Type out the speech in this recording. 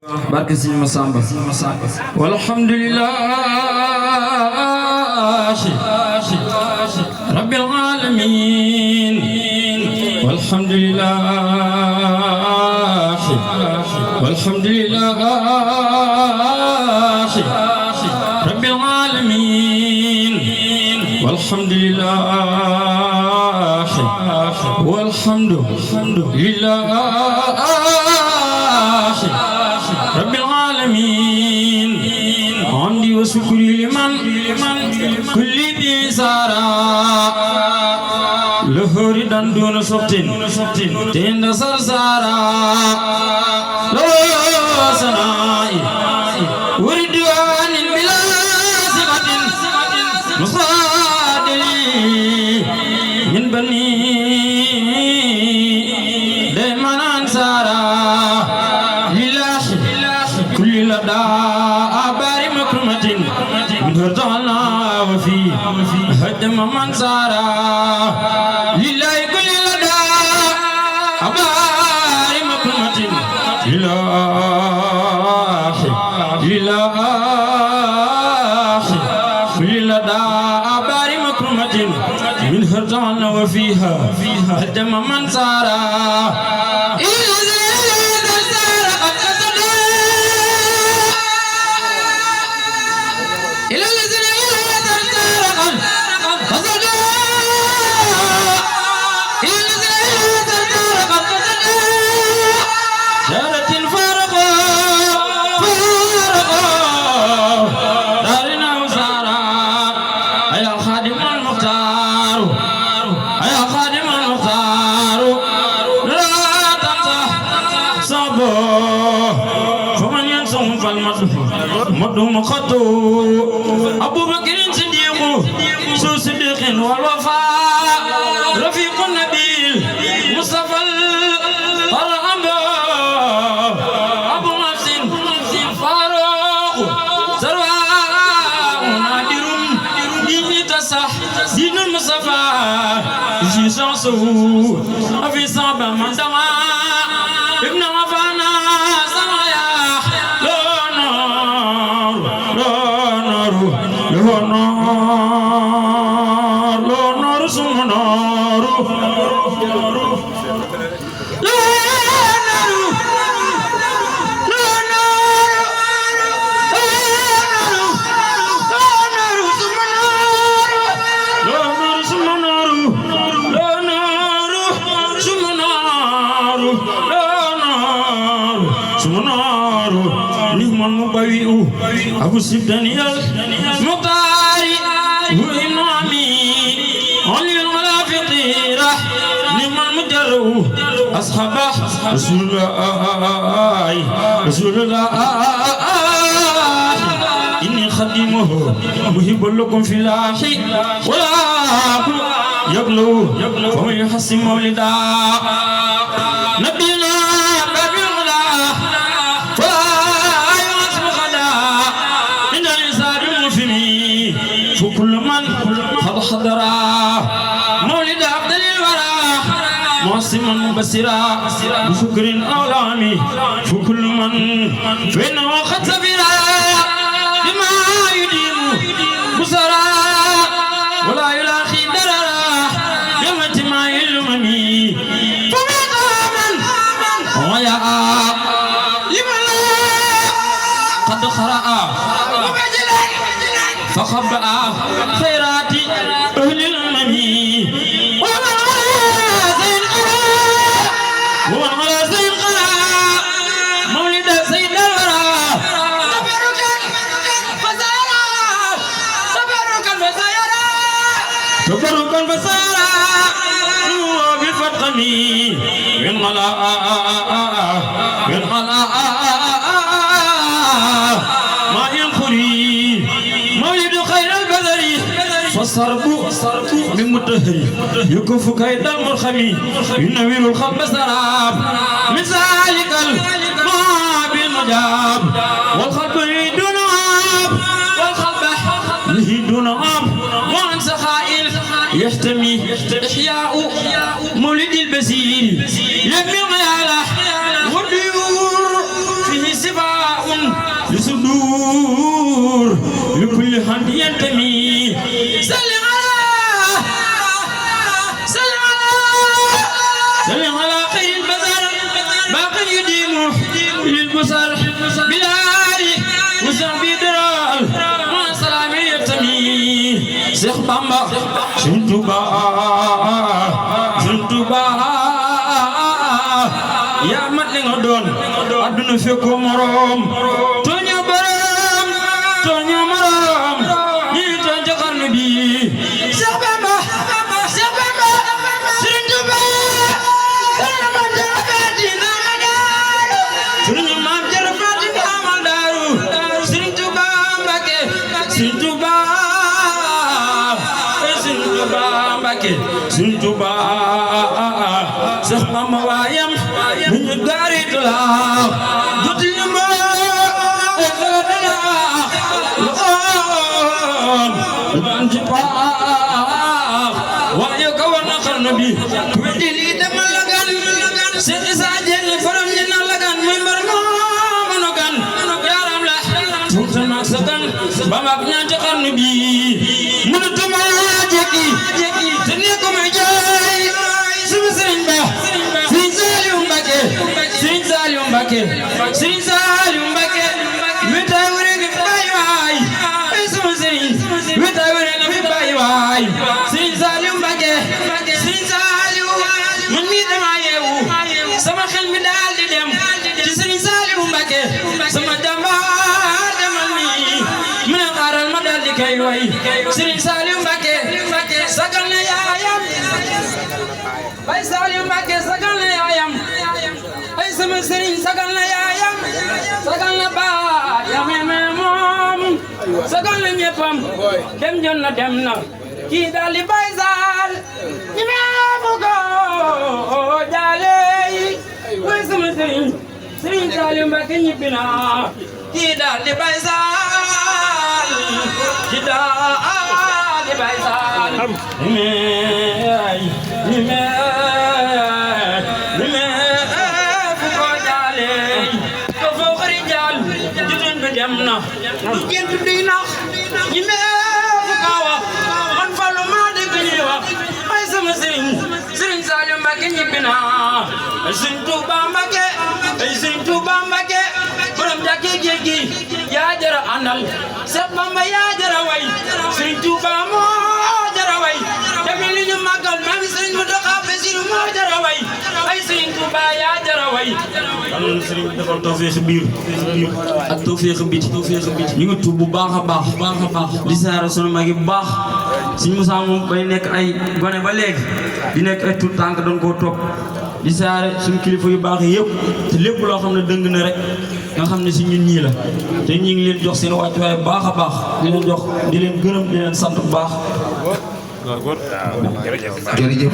barke Sëriñ Masamba walhamdulillah rabbil alamin walhamdulillah rabbil alamin walhamdulillah walhamdulillah رب العالمين عندي وشكري لمن كل بيسارا لهور دون سوتين تند سرسارا لو سنائي وردوان بلا سقط مصادري من بني دائما انصارا كل لدى آبار مكرمة من هرجعنا وفي هدم من سارا لله كل لدى آبار مكرمة لله كل لدى آبار مكرمة من هرجعنا وفيها هدم من سارا مدوم خطو أبو بكر صديق سو صديق والوفاء رفيق النبيل مصطفى الطرحب أبو محسن فاروق سرواء نادر دين تصح دين المصطفى جي شانسو أفي صعب من دما ابن عفانا أبو سبداني المختاري هو إمامي علي ولا فقيرة نعم المجرو أصحاب رسول الله إني خديمه محب لكم في الله ولا يغلو ومن يحسن مولدا نبينا فكل من قد حضر مولد عبد الورى معصما مبصرا بشكر أولامي فكل من فإنه قد سفرا بما يديم بصرا ولا يلاقي دررا يوم اجتماع الأمم فمقاما ويا لمن قد قرأ فخبأ خيرات أهل الأمم ومن على زين قرى مولد سيد الورى تبركا فسارا بالفتقم من ملاء ما ينخري فالصرب من متهري يكف كيد المرخمي ينوير الخلب سراب من ذلك الماء بالمجاب والخلب دون عاب والخلب دون عاب وعن سخائل يحتمي إحياء مولد البزير يبني مياله والديور فيه صفات لصدور لكل حد ينتمي سلم على خير البشر باقي يديم للبصر بلاري وصحبي درال مع سلامي يتمي شيخ بامبا سنتوبا يا mat li nga doon aduna fekko morom toñu borom toñu morom ñi to jaxar nabi Cheikh Bamba Serigne Touba Serigne Maam Jarafati amal daaru Serigne Touba Mbacké Serigne Touba Mbacké Serigne Touba Cheikh Bamba waayam ñu garit la jotuñu ma ban ci paax waaye ko war na xarnu bi weddi lii dama la gan Cheikh Issa Dieng faram ñi na la gan muy mbar mono gan yaram la tuuta nak sa gan ba mag ñaan ci xarnu bi mënatuma jekki te ne ko may jaay suma sëriñ ba Serigne Saliou Mbacké wétaay wéré nga fi bàyyi waay ay sama Serigne wétaay wéré nga fi bàyyi waay Serigne Saliou Mbacké Serigne Saliou man mii dama yeewu sama xel mi daal di dem ci Serigne Saliou Mbacké sama jàmbaar demal nii mu ne xaaral ma daal di koy way Serigne Saliou Mbacké sagal na yaayam Baye Saliou Mbacké sagal na yaayam ay sama Serigne sagal na yaayam sagal na baayam moom sagal na ñeppam dem jot na dem na kii daal di Baye Sall ñi meefu ko jaale way sama Serigne Saliou Mbacké ñibbi na kii daal di Baye Sall kii daal di Baye Sall dem na gént di nax ñi meefu ka wax man Fallu maa dégg ñuy wax ay sama Serigne Saliou Mbacké ñibbi na ay Serigne Touba Mbacké borom jàkki géej gi yaa jara àndal Cheikh Bamba yaa jara way Serigne Touba moo jara way def li ñu màggal même Serigne Mountakha Bassirou moo jara way ay Serigne Touba yaa jara way am Serigne bi defal tawfeex biir ak tawfeex biti ñu ngi tuub bu baax a baax di saara sunu mag yi bu baax Serigne Moussa moom bay nekk ay gone ba léegi di nekk ay tout tànk doon koo topp di saare suñu kilifa yu baax yëpp te lépp loo xam ne dëng na rek nga xam ne si ñun ñii la te ñu ngi leen jox seen wàccuwaay bu baax a baax di leen gërëm di leen sant bu baax. jërëjëf